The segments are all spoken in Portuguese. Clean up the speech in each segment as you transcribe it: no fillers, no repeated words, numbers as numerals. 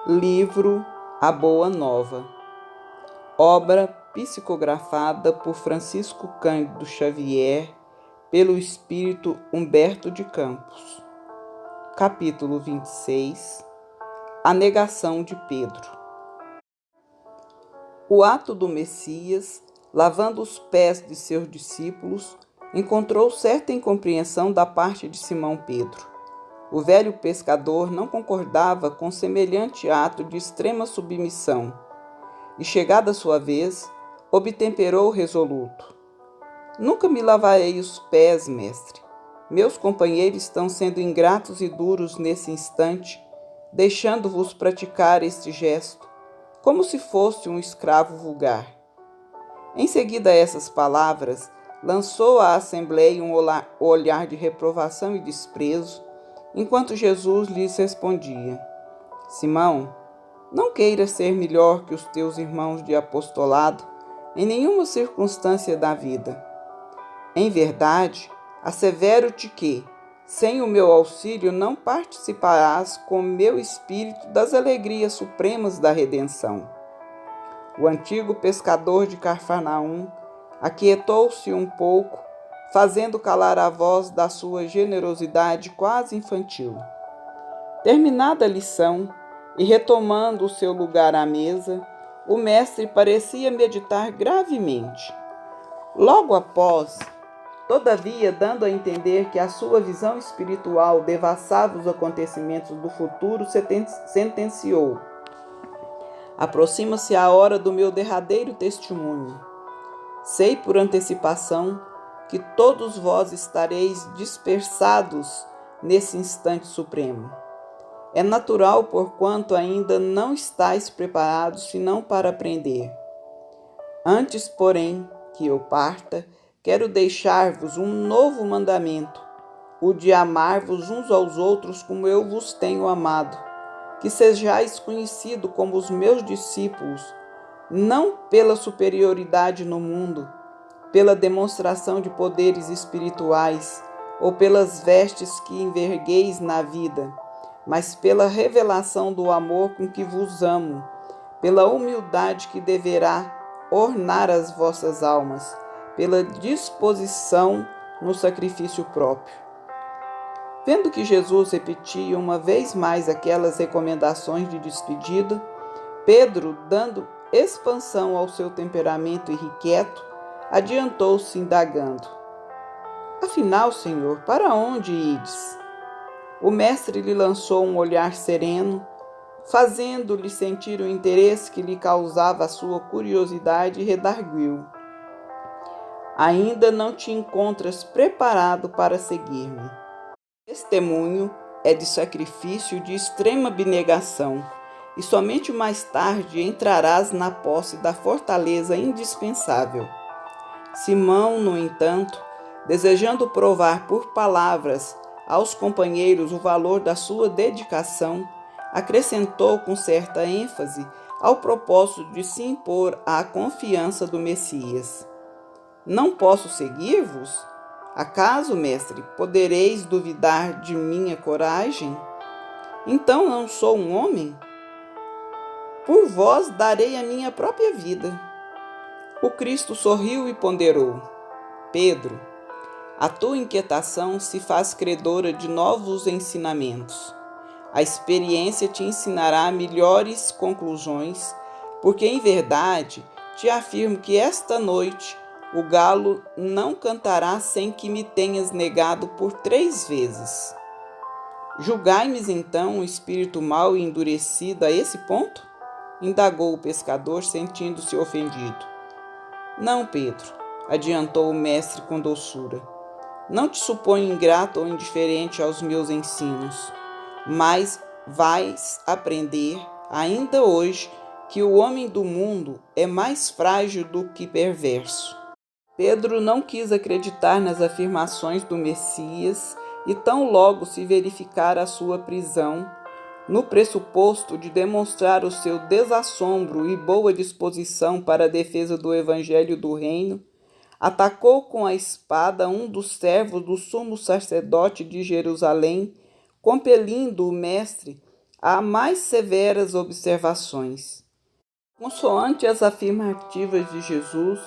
Livro A Boa Nova. Obra psicografada por Francisco Cândido Xavier, pelo espírito Humberto de Campos. Capítulo 26. A negação de Pedro. O ato do Messias, lavando os pés de seus discípulos, encontrou certa incompreensão da parte de Simão Pedro. O velho pescador não concordava com semelhante ato de extrema submissão, e, chegada a sua vez, obtemperou resoluto. Nunca me lavarei os pés, mestre. Meus companheiros estão sendo ingratos e duros nesse instante, deixando-vos praticar este gesto, como se fosse um escravo vulgar. Em seguida a essas palavras, lançou à assembleia um olhar de reprovação e desprezo, enquanto Jesus lhes respondia: Simão, não queiras ser melhor que os teus irmãos de apostolado em nenhuma circunstância da vida. Em verdade, assevero-te que, sem o meu auxílio, não participarás com meu espírito das alegrias supremas da redenção. O antigo pescador de Cafarnaum aquietou-se um pouco, fazendo calar a voz da sua generosidade quase infantil. Terminada a lição e retomando o seu lugar à mesa, o mestre parecia meditar gravemente. Logo após, todavia, dando a entender que a sua visão espiritual devassava os acontecimentos do futuro, sentenciou: Aproxima-se a hora do meu derradeiro testemunho. Sei por antecipação que todos vós estareis dispersados nesse instante supremo. É natural, porquanto ainda não estáis preparados senão para aprender. Antes, porém, que eu parta, quero deixar-vos um novo mandamento, o de amar-vos uns aos outros como eu vos tenho amado, que sejais conhecidos como os meus discípulos, não pela superioridade no mundo, pela demonstração de poderes espirituais ou pelas vestes que envergueis na vida, mas pela revelação do amor com que vos amo, pela humildade que deverá ornar as vossas almas, pela disposição no sacrifício próprio. Vendo que Jesus repetia uma vez mais aquelas recomendações de despedida, Pedro, dando expansão ao seu temperamento irrequieto, adiantou-se indagando: Afinal, Senhor, para onde ides? O mestre lhe lançou um olhar sereno, fazendo-lhe sentir o interesse que lhe causava a sua curiosidade, e redarguiu: Ainda não te encontras preparado para seguir-me. Testemunho é de sacrifício de extrema abnegação, e somente mais tarde entrarás na posse da fortaleza indispensável. Simão, no entanto, desejando provar por palavras aos companheiros o valor da sua dedicação, acrescentou com certa ênfase ao propósito de se impor à confiança do Messias: Não posso seguir-vos? Acaso, mestre, podereis duvidar de minha coragem? Então não sou um homem? Por vós darei a minha própria vida. O Cristo sorriu e ponderou: Pedro, a tua inquietação se faz credora de novos ensinamentos. A experiência te ensinará melhores conclusões, porque em verdade te afirmo que esta noite o galo não cantará sem que me tenhas negado por 3 vezes. Julgai-me então o espírito mau e endurecido a esse ponto? Indagou o pescador, sentindo-se ofendido. Não, Pedro, adiantou o mestre com doçura. Não te suponho ingrato ou indiferente aos meus ensinos, mas vais aprender ainda hoje que o homem do mundo é mais frágil do que perverso. Pedro não quis acreditar nas afirmações do Messias e tão logo se verificara a sua prisão, no pressuposto de demonstrar o seu desassombro e boa disposição para a defesa do Evangelho do Reino, atacou com a espada um dos servos do sumo sacerdote de Jerusalém, compelindo o mestre a mais severas observações. Consoante as afirmativas de Jesus,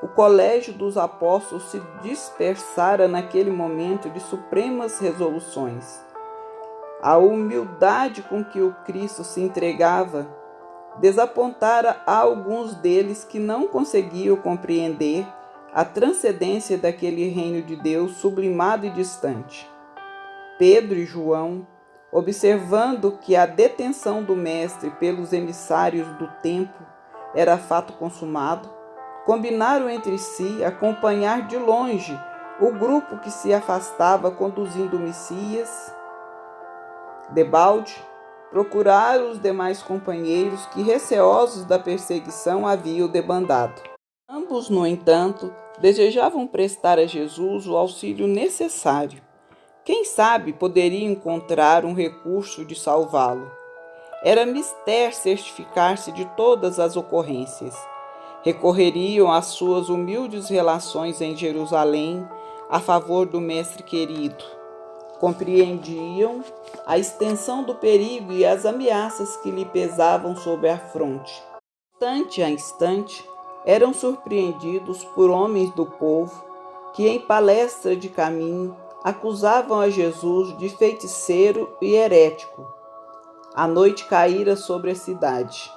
o colégio dos apóstolos se dispersara naquele momento de supremas resoluções. A humildade com que o Cristo se entregava desapontara a alguns deles que não conseguiam compreender a transcendência daquele reino de Deus sublimado e distante. Pedro e João, observando que a detenção do Mestre pelos emissários do templo era fato consumado, combinaram entre si acompanhar de longe o grupo que se afastava conduzindo o Messias. Debalde, procuraram os demais companheiros que, receosos da perseguição, haviam debandado. Ambos, no entanto, desejavam prestar a Jesus o auxílio necessário. Quem sabe poderia encontrar um recurso de salvá-lo. Era mister certificar-se de todas as ocorrências. Recorreriam às suas humildes relações em Jerusalém a favor do Mestre querido. Compreendiam a extensão do perigo e as ameaças que lhe pesavam sobre a fronte. Instante a instante, eram surpreendidos por homens do povo que, em palestra de caminho, acusavam a Jesus de feiticeiro e herético. A noite caíra sobre a cidade.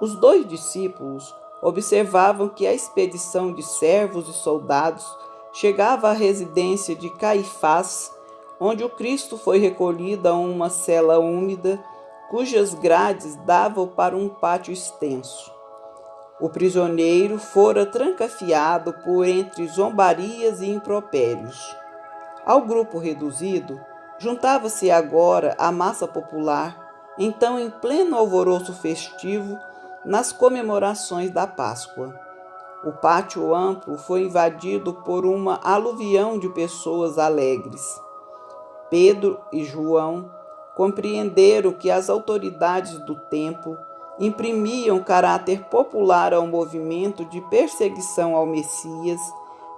Os 2 discípulos observavam que a expedição de servos e soldados chegava à residência de Caifás, onde o Cristo foi recolhido a uma cela úmida, cujas grades davam para um pátio extenso. O prisioneiro fora trancafiado por entre zombarias e impropérios. Ao grupo reduzido, juntava-se agora a massa popular, então em pleno alvoroço festivo, nas comemorações da Páscoa. O pátio amplo foi invadido por uma aluvião de pessoas alegres. Pedro e João compreenderam que as autoridades do templo imprimiam caráter popular ao movimento de perseguição ao Messias,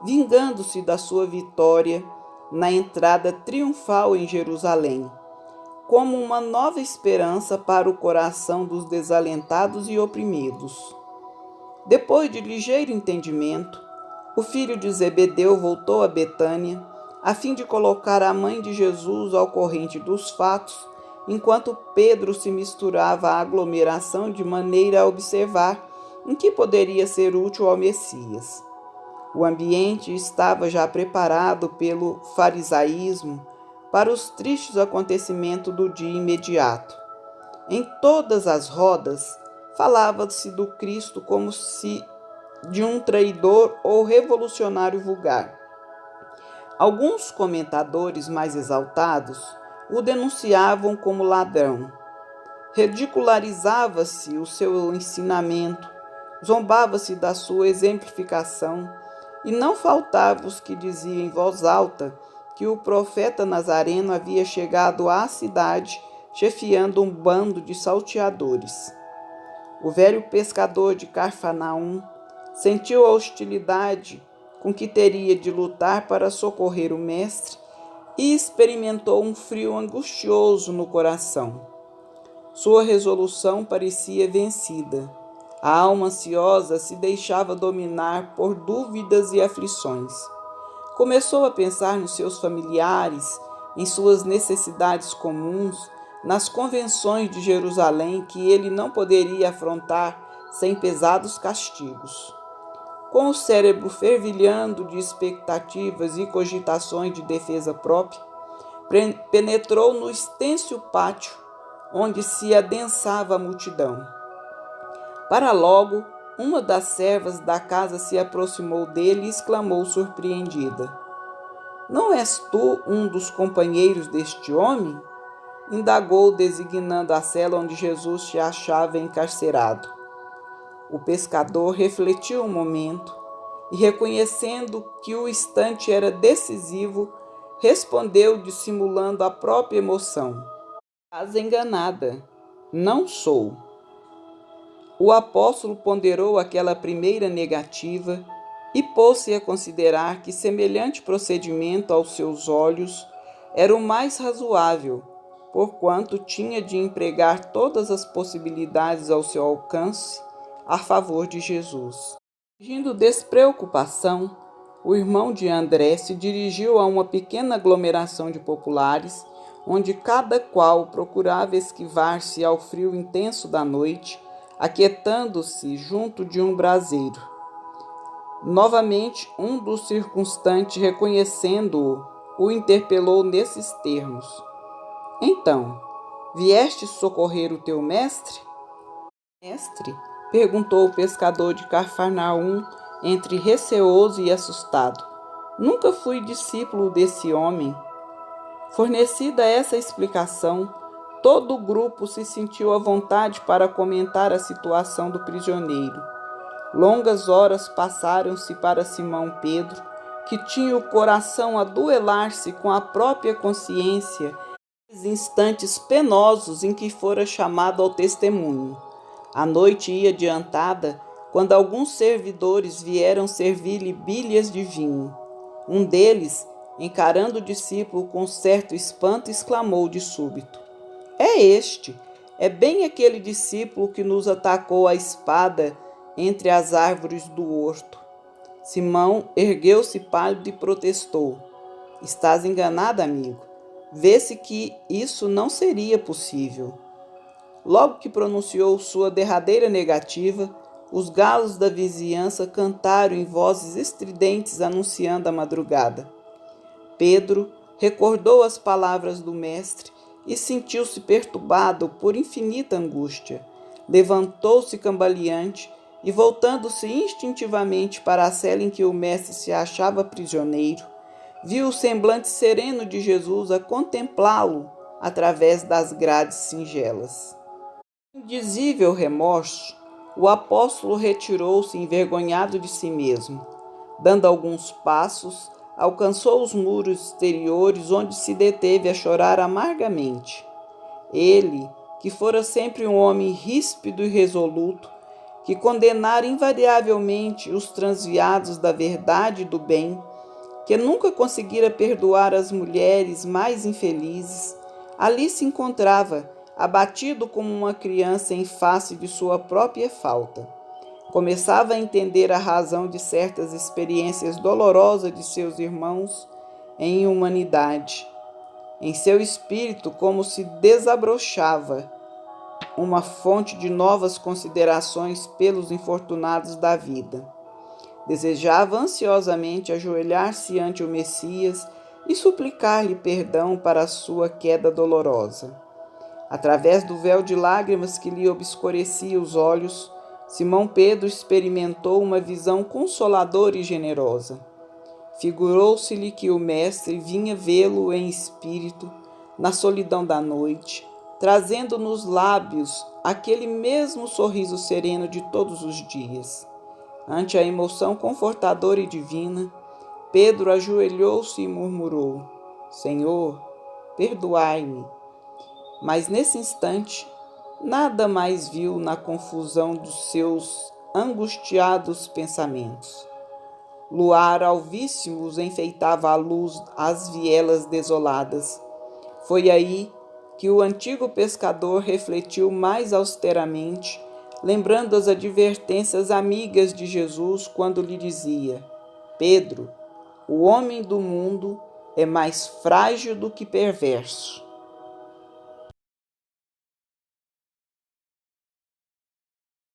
vingando-se da sua vitória na entrada triunfal em Jerusalém, como uma nova esperança para o coração dos desalentados e oprimidos. Depois de ligeiro entendimento, o filho de Zebedeu voltou a Betânia, a fim de colocar a mãe de Jesus ao corrente dos fatos, enquanto Pedro se misturava à aglomeração de maneira a observar em que poderia ser útil ao Messias. O ambiente estava já preparado pelo farisaísmo para os tristes acontecimentos do dia imediato. Em todas as rodas, falava-se do Cristo como se de um traidor ou revolucionário vulgar. Alguns comentadores mais exaltados o denunciavam como ladrão. Ridicularizava-se o seu ensinamento, zombava-se da sua exemplificação, e não faltavam os que diziam em voz alta que o profeta Nazareno havia chegado à cidade chefiando um bando de salteadores. O velho pescador de Cafarnaum sentiu a hostilidade com que teria de lutar para socorrer o Mestre e experimentou um frio angustioso no coração. Sua resolução parecia vencida. A alma ansiosa se deixava dominar por dúvidas e aflições. Começou a pensar nos seus familiares, em suas necessidades comuns, nas convenções de Jerusalém que ele não poderia afrontar sem pesados castigos. Com o cérebro fervilhando de expectativas e cogitações de defesa própria, penetrou no extenso pátio onde se adensava a multidão. Para logo, uma das servas da casa se aproximou dele e exclamou surpreendida: "Não és tu um dos companheiros deste homem?" Indagou, designando a cela onde Jesus se achava encarcerado. O pescador refletiu um momento e, reconhecendo que o instante era decisivo, respondeu, dissimulando a própria emoção: "Estás enganada, não sou." O apóstolo ponderou aquela primeira negativa e pôs-se a considerar que semelhante procedimento aos seus olhos era o mais razoável, porquanto tinha de empregar todas as possibilidades ao seu alcance a favor de Jesus. Fingindo despreocupação, o irmão de André se dirigiu a uma pequena aglomeração de populares, onde cada qual procurava esquivar-se ao frio intenso da noite, aquietando-se junto de um braseiro. Novamente, um dos circunstantes, reconhecendo-o, o interpelou nesses termos: Então, vieste socorrer o teu mestre? Mestre? Perguntou o pescador de Cafarnaum, entre receoso e assustado. Nunca fui discípulo desse homem. Fornecida essa explicação, todo o grupo se sentiu à vontade para comentar a situação do prisioneiro. Longas horas passaram-se para Simão Pedro, que tinha o coração a duelar-se com a própria consciência nos instantes penosos em que fora chamado ao testemunho. A noite ia adiantada quando alguns servidores vieram servir-lhe bilhas de vinho. Um deles, encarando o discípulo com certo espanto, exclamou de súbito: É este! É bem aquele discípulo que nos atacou a espada entre as árvores do horto. Simão ergueu-se pálido e protestou: Estás enganado, amigo. Vê-se que isso não seria possível. Logo que pronunciou sua derradeira negativa, os galos da vizinhança cantaram em vozes estridentes anunciando a madrugada. Pedro recordou as palavras do mestre e sentiu-se perturbado por infinita angústia. Levantou-se cambaleante e, voltando-se instintivamente para a cela em que o mestre se achava prisioneiro, viu o semblante sereno de Jesus a contemplá-lo através das grades singelas. Indizível remorso, o apóstolo retirou-se envergonhado de si mesmo. Dando alguns passos, alcançou os muros exteriores, onde se deteve a chorar amargamente. Ele, que fora sempre um homem ríspido e resoluto, que condenara invariavelmente os transviados da verdade e do bem, que nunca conseguira perdoar as mulheres mais infelizes, ali se encontrava, abatido como uma criança em face de sua própria falta. Começava a entender a razão de certas experiências dolorosas de seus irmãos em humanidade. Em seu espírito, como se desabrochava uma fonte de novas considerações pelos infortunados da vida. Desejava ansiosamente ajoelhar-se ante o Messias e suplicar-lhe perdão para a sua queda dolorosa. Através do véu de lágrimas que lhe obscurecia os olhos, Simão Pedro experimentou uma visão consoladora e generosa. Figurou-se-lhe que o Mestre vinha vê-lo em espírito, na solidão da noite, trazendo nos lábios aquele mesmo sorriso sereno de todos os dias. Ante a emoção confortadora e divina, Pedro ajoelhou-se e murmurou: Senhor, perdoai-me. Mas nesse instante, nada mais viu na confusão dos seus angustiados pensamentos. Luar alvíssimos enfeitava à luz as vielas desoladas. Foi aí que o antigo pescador refletiu mais austeramente, lembrando as advertências amigas de Jesus quando lhe dizia: Pedro, o homem do mundo é mais frágil do que perverso.